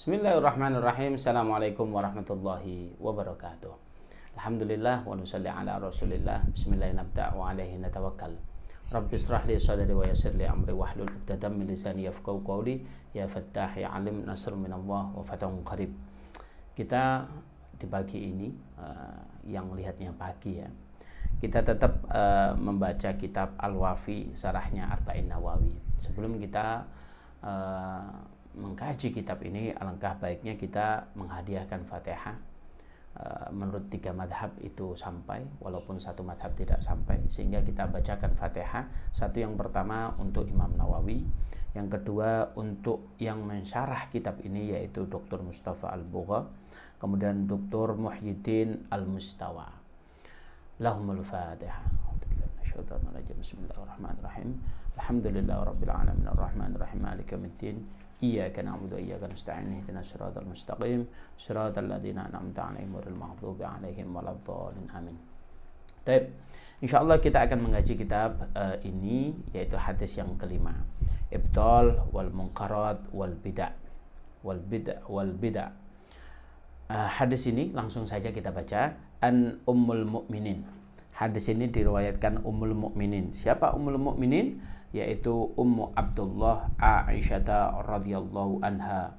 Bismillahirrahmanirrahim. Assalamualaikum warahmatullahi wabarakatuh. Alhamdulillah wa nusalli ala Rasulillah. Bismillahirrahmanirrahim wa alaihi natawakkal. Rabbi israh li sadri wa yassir li amri wahlul 'uqdatam min lisani yafqahu qawli. Ya Fattah ya Alim, nasr minallah wa fatahun qarib. Kita di pagi ini yang lihatnya pagi ya. Kita tetap membaca kitab Al-Wafi Syarahnya Arba'in Nawawi. Sebelum kita mengkaji kitab ini, alangkah baiknya kita menghadiahkan Fatihah. Menurut 3 madhab itu sampai, walaupun 1 madhab tidak sampai, sehingga kita bacakan Fatihah. Satu, yang pertama untuk Imam Nawawi, yang kedua untuk yang mensyarah kitab ini yaitu Dr. Mustafa Al-Bugha, kemudian Dr. Muhyiddin Al-Mustawa. Lahumul Fatihah. Bismillahirrahmanirrahim. Alhamdulillahirabbil alamin arrahmanirrahim maliki yaumiddin. Iyyaka na'budu wa iyyaka nasta'in ihdinas siratal mustaqim siratal ladzina an'amta 'alaihim ghairil maghdubi 'alaihim waladdallin. Amin. Baik. Insyaallah kita akan mengaji kitab ini yaitu hadis yang kelima. Ibtal wal munkarat wal bid'ah wal bid'ah. Hadis ini langsung saja kita baca. An Ummul Mukminin. Hadis ini diriwayatkan Ummul Mukminin. Siapa Ummul Mukminin? Yaitu Ummu Abdullah Aisyah radhiyallahu anha.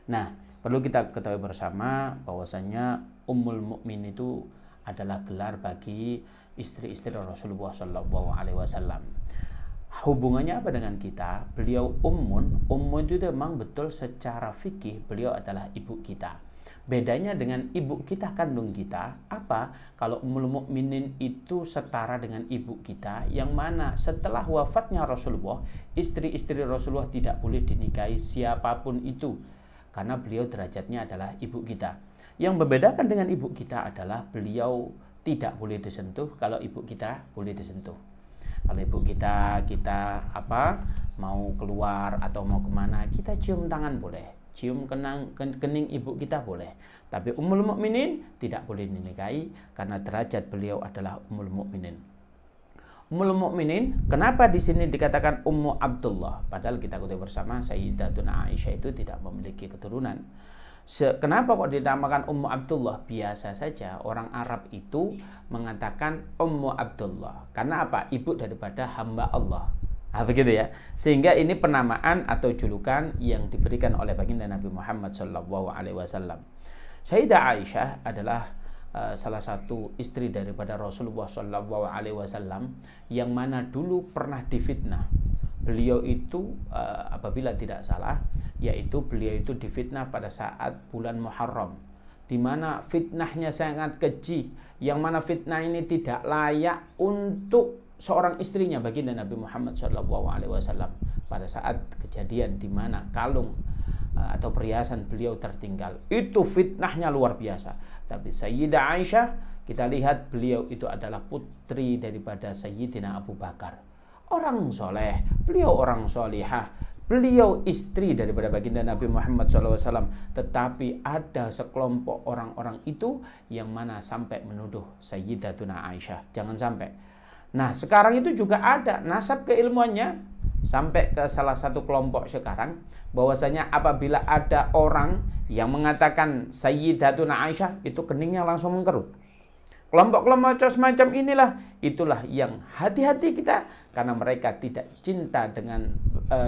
Nah, perlu kita ketahui bersama bahwasanya Ummul Mukmin itu adalah gelar bagi istri-istri Rasulullah sallallahu alaihi wasallam. Hubungannya apa dengan kita? Beliau ummun itu memang betul secara fikih beliau adalah ibu kita. Bedanya dengan ibu kita kandung kita apa? Kalau Ummul Mukminin itu setara dengan ibu kita, yang mana setelah wafatnya Rasulullah, istri-istri Rasulullah tidak boleh dinikahi siapapun itu, karena beliau derajatnya adalah ibu kita. Yang membedakan dengan ibu kita adalah beliau tidak boleh disentuh, kalau ibu kita boleh disentuh. Kalau ibu kita mau keluar atau mau kemana, kita cium tangan boleh, cium kening ibu kita boleh. Tapi Ummul Mukminin tidak boleh dinikahi karena derajat beliau adalah Ummul Mukminin. Ummul Mukminin, kenapa di sini dikatakan Ummu Abdullah? Padahal kita ketahui bersama Sayyidatuna Aisyah itu tidak memiliki keturunan. Kenapa kok dinamakan Ummu Abdullah? Biasa saja orang Arab itu mengatakan Ummu Abdullah. Karena apa? Ibu daripada hamba Allah. Nah, begitu ya. Sehingga ini penamaan atau julukan yang diberikan oleh baginda Nabi Muhammad sallallahu alaihi wasallam. Sayyidah Aisyah adalah salah satu istri daripada Rasulullah sallallahu alaihi wasallam yang mana dulu pernah difitnah. Beliau itu apabila tidak salah, yaitu beliau itu difitnah pada saat bulan Muharram, di mana fitnahnya sangat keji, yang mana fitnah ini tidak layak untuk seorang istrinya baginda Nabi Muhammad SAW. Pada saat kejadian di mana kalung atau perhiasan beliau tertinggal, itu fitnahnya luar biasa. Tapi Sayyidah Aisyah, kita lihat beliau itu adalah putri daripada Sayyidina Abu Bakar, orang soleh, beliau orang solihah, beliau istri daripada baginda Nabi Muhammad SAW. Tetapi ada sekelompok orang-orang itu yang mana sampai menuduh Sayyidatuna Aisyah. Jangan sampai. Nah, sekarang itu juga ada nasab keilmuannya sampai ke salah satu kelompok sekarang, bahwasanya apabila ada orang yang mengatakan Sayyidatuna Aisyah, itu keningnya langsung mengkerut. Kelompok-kelompok semacam itulah yang hati-hati kita, karena mereka tidak cinta dengan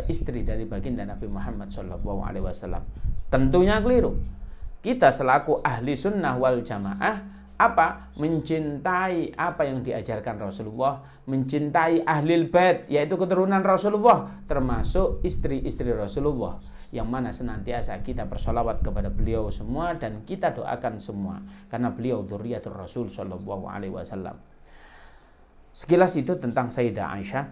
istri dari baginda Nabi Muhammad SAW. Tentunya keliru. Kita selaku ahli sunnah wal jamaah mencintai apa yang diajarkan Rasulullah, mencintai ahlil bait, yaitu keturunan Rasulullah, termasuk istri-istri Rasulullah, yang mana senantiasa kita bersolawat kepada beliau semua dan kita doakan semua, karena beliau dzurriyyatur Rasul sallallahu alaihi wasallam. Sekilas itu tentang Sayyidah Aisyah.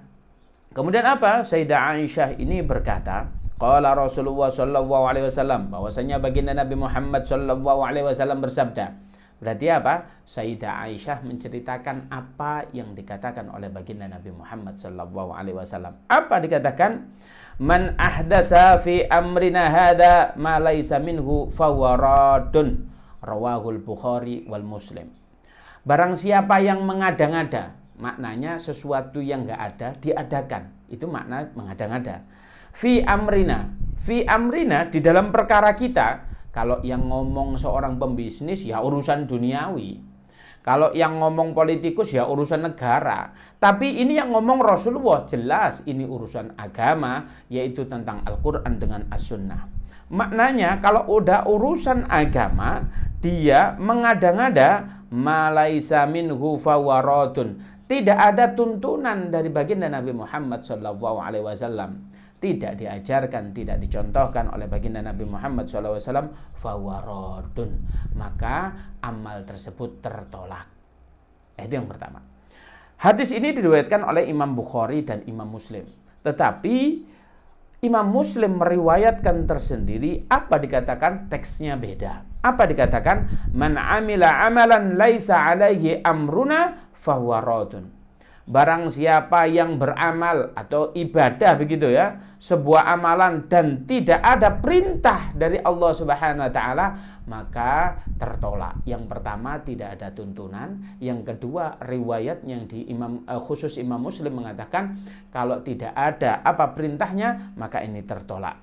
Kemudian apa? Sayyidah Aisyah ini berkata, qala Rasulullah sallallahu alaihi wasallam, bahwasanya baginda Nabi Muhammad sallallahu alaihi wasallam bersabda. Berarti apa? Sayyidah Aisyah menceritakan apa yang dikatakan oleh baginda Nabi Muhammad sallallahu alaihi wasallam. Apa dikatakan? Man ahdasa fi amrina hadza ma laisa minhu fahuwa raddun. Rawahul Bukhari wal Muslim. Barang siapa yang mengada-ngada, maknanya sesuatu yang enggak ada diadakan. Itu makna mengada-ngada. Fi amrina. fi amrina, di dalam perkara kita. Kalau yang ngomong seorang pembisnis ya urusan duniawi. Kalau yang ngomong politikus ya urusan negara. Tapi ini yang ngomong Rasulullah, jelas ini urusan agama, yaitu tentang Al-Quran dengan As-Sunnah. Maknanya kalau udah urusan agama, dia mengada-ngada malaisa minhu fawaratun. Tidak ada tuntunan dari baginda Nabi Muhammad SAW. Tidak diajarkan, tidak dicontohkan oleh baginda Nabi Muhammad SAW, fawaratun. Maka amal tersebut tertolak. Itu yang pertama. Hadis ini diriwayatkan oleh Imam Bukhari dan Imam Muslim. Tetapi Imam Muslim meriwayatkan tersendiri. Apa dikatakan? Teksnya beda. Apa dikatakan? Man amila amalan laisa alaihi amruna fawaratun. Barang siapa yang beramal atau ibadah begitu ya, sebuah amalan dan tidak ada perintah dari Allah Subhanahu wa taala, maka tertolak. Yang pertama tidak ada tuntunan, yang kedua riwayat yang di khusus Imam Muslim mengatakan kalau tidak ada apa perintahnya maka ini tertolak.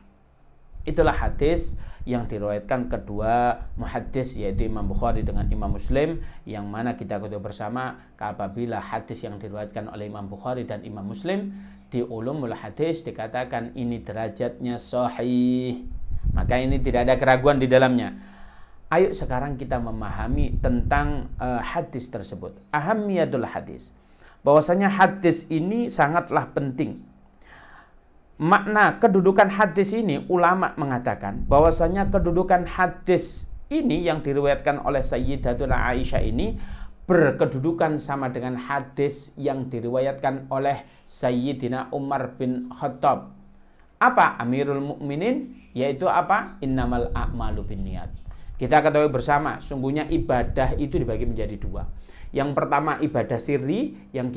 Itulah hadis yang diriwayatkan kedua muhaddis, yaitu Imam Bukhari dengan Imam Muslim, yang mana kita ketahui bersama apabila hadis yang diriwayatkan oleh Imam Bukhari dan Imam Muslim di ulumul hadis dikatakan ini derajatnya sahih, maka ini tidak ada keraguan di dalamnya. Ayo sekarang kita memahami tentang hadis tersebut. Ahammiyatul hadis, bahwasanya hadis ini sangatlah penting. Makna kedudukan hadis ini, ulama mengatakan bahwasanya kedudukan hadis ini yang diriwayatkan oleh Sayyidatuna Aisyah ini berkedudukan sama dengan hadis yang diriwayatkan oleh Sayyidina Umar bin Khattab. Apa? Amirul Mukminin, yaitu apa? Innamal a'malu binniyat. Kita ketahui bersama, sungguhnya ibadah itu dibagi menjadi dua. Yang pertama ibadah sirri, yang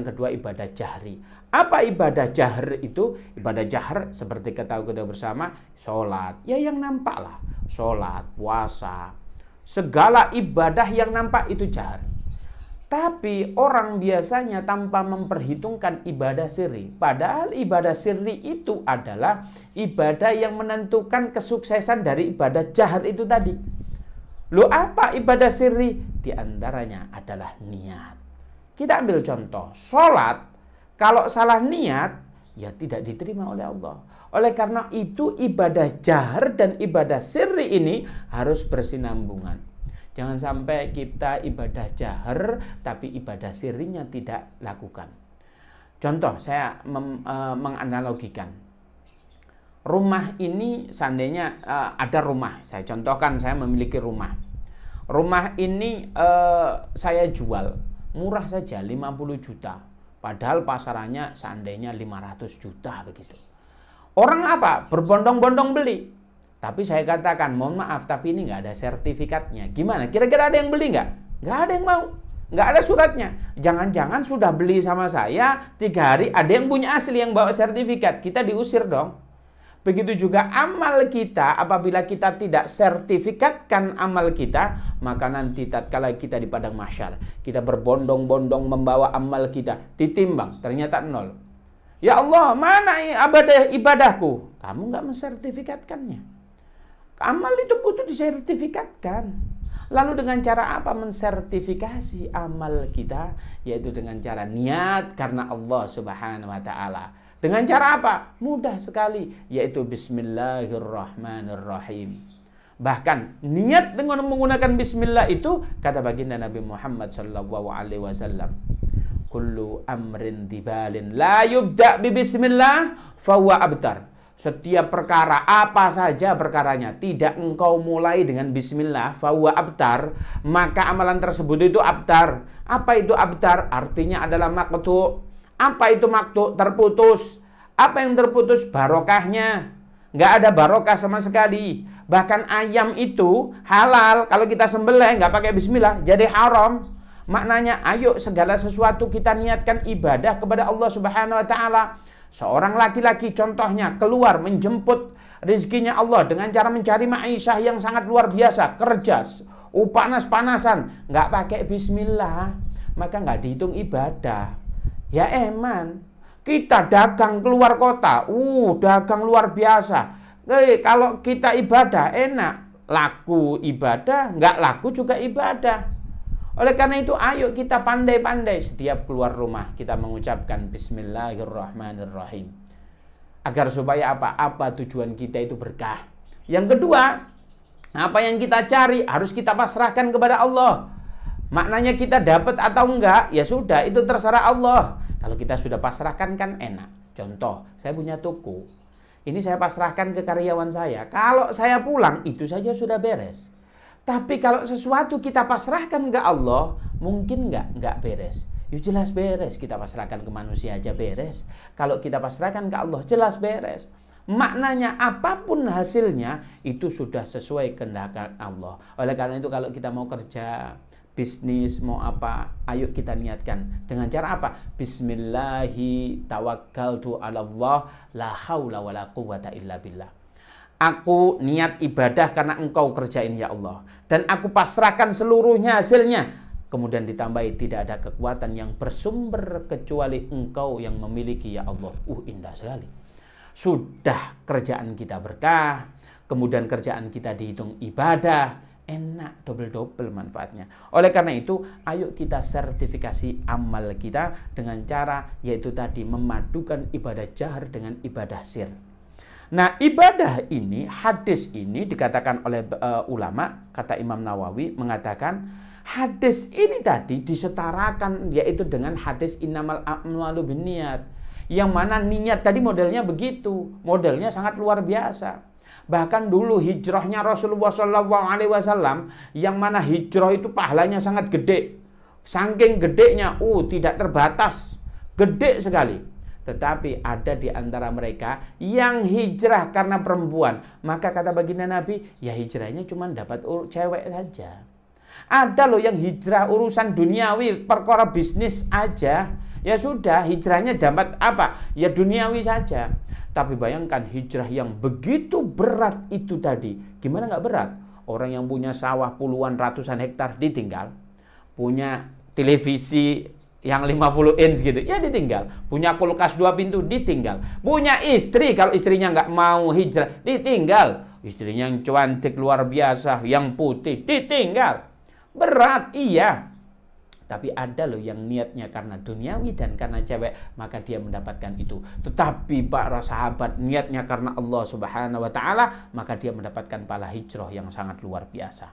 kedua ibadah jahri. Apa ibadah jahr itu? Ibadah jahr seperti kita bersama, sholat, ya yang nampak lah. Sholat, puasa, segala ibadah yang nampak itu jahr. Tapi orang biasanya tanpa memperhitungkan ibadah sirri. Padahal ibadah sirri itu adalah ibadah yang menentukan kesuksesan dari ibadah jahr itu tadi. Loh, apa ibadah sirri? Di antaranya adalah niat. Kita ambil contoh, sholat. Kalau salah niat, ya tidak diterima oleh Allah. Oleh karena itu ibadah jahr dan ibadah sirri ini harus bersinambungan. Jangan sampai kita ibadah jahr tapi ibadah sirrinya tidak lakukan. Contoh, saya menganalogikan. Rumah ini seandainya ada rumah. Saya contohkan, saya memiliki rumah. Rumah ini saya jual. Murah saja, 50 juta. Padahal pasarannya seandainya 500 juta begitu. Orang apa? Berbondong-bondong beli. Tapi saya katakan, mohon maaf, tapi ini nggak ada sertifikatnya. Gimana? Kira-kira ada yang beli nggak? Nggak ada yang mau. Nggak ada suratnya. Jangan-jangan sudah beli sama saya 3 hari, ada yang punya asli yang bawa sertifikat. Kita diusir dong. Begitu juga amal kita, apabila kita tidak sertifikatkan amal kita, maka nanti tatkala kita di padang mahsyar, kita berbondong-bondong membawa amal kita, ditimbang, ternyata 0. Ya Allah, mana ibadahku? Kamu nggak mensertifikatkannya. Amal itu butuh disertifikatkan. Lalu dengan cara apa mensertifikasi amal kita? Yaitu dengan cara niat karena Allah Subhanahu wa taala. Dengan cara apa? Mudah sekali, yaitu bismillahirrahmanirrahim. Bahkan niat dengan menggunakan bismillah itu kata baginda Nabi Muhammad SAW, kullu amrin dibalin la yubda bi bismillah fahuwa abtar. Setiap perkara, apa saja perkaranya, tidak engkau mulai dengan bismillah, fahuwa abtar, maka amalan tersebut itu abtar. Apa itu abtar? Artinya adalah maqtu'. Apa itu maqtu'? Terputus. Apa yang terputus? Barokahnya. Nggak ada barokah sama sekali. Bahkan ayam itu halal. Kalau kita sembelih nggak pakai bismillah, jadi haram. Maknanya, ayo segala sesuatu kita niatkan ibadah kepada Allah Subhanahu wa taala. Seorang laki-laki contohnya keluar menjemput rezekinya Allah dengan cara mencari ma'isyah yang sangat luar biasa, kerja, panas-panasan, nggak pakai bismillah, maka nggak dihitung ibadah. Ya eman, kita dagang keluar kota, dagang luar biasa, Kalau kita ibadah enak, laku ibadah, nggak laku juga ibadah. Oleh karena itu, ayo kita pandai-pandai setiap keluar rumah kita mengucapkan Bismillahirrahmanirrahim. Agar supaya apa? Apa tujuan kita itu berkah. Yang kedua, apa yang kita cari harus kita pasrahkan kepada Allah. Maknanya kita dapat atau enggak, ya sudah, itu terserah Allah. Kalau kita sudah pasrahkan kan enak. Contoh, saya punya toko. Ini saya pasrahkan ke karyawan saya. Kalau saya pulang, itu saja sudah beres. Tapi kalau sesuatu kita pasrahkan ke Allah, mungkin nggak beres. Ya jelas beres. Kita pasrahkan ke manusia aja beres. Kalau kita pasrahkan ke Allah, jelas beres. Maknanya apapun hasilnya, itu sudah sesuai kehendak Allah. Oleh karena itu kalau kita mau kerja, bisnis, mau apa, ayo kita niatkan. Dengan cara apa? Bismillahi tawakkaltu ala Allah, la haula wa la quwata illa billah. Aku niat ibadah karena engkau kerjain ya Allah. Dan aku pasrahkan seluruhnya hasilnya. Kemudian ditambahi tidak ada kekuatan yang bersumber kecuali engkau yang memiliki ya Allah. Indah sekali. Sudah kerjaan kita berkah. Kemudian kerjaan kita dihitung ibadah. Enak, double-double manfaatnya. Oleh karena itu, ayo kita sertifikasi amal kita dengan cara yaitu tadi memadukan ibadah jahar dengan ibadah sir. Nah, ibadah ini, hadis ini dikatakan oleh ulama, kata Imam Nawawi mengatakan hadis ini tadi disetarakan yaitu dengan hadis innamal a'malu binniyat. Yang mana niat tadi modelnya begitu, modelnya sangat luar biasa. Bahkan dulu hijrahnya Rasulullah SAW, yang mana hijrah itu pahalanya sangat gede. Saking gedenya, tidak terbatas, gede sekali. Tetapi ada di antara mereka yang hijrah karena perempuan. Maka kata baginda Nabi, ya hijrahnya cuma dapat cewek saja. Ada loh yang hijrah urusan duniawi, perkara bisnis aja. Ya sudah, hijrahnya dapat apa? Ya duniawi saja. Tapi bayangkan hijrah yang begitu berat itu tadi. Gimana nggak berat? Orang yang punya sawah puluhan ratusan hektar ditinggal. Punya televisi yang 50 inch gitu, ya ditinggal. Punya kulkas 2 pintu, ditinggal. Punya istri, kalau istrinya nggak mau hijrah, ditinggal. Istrinya yang cantik luar biasa, yang putih, ditinggal. Berat, iya. Tapi ada loh yang niatnya karena duniawi dan karena cewek, maka dia mendapatkan itu. Tetapi para sahabat niatnya karena Allah Subhanahu wa Ta'ala, maka dia mendapatkan pahala hijrah yang sangat luar biasa.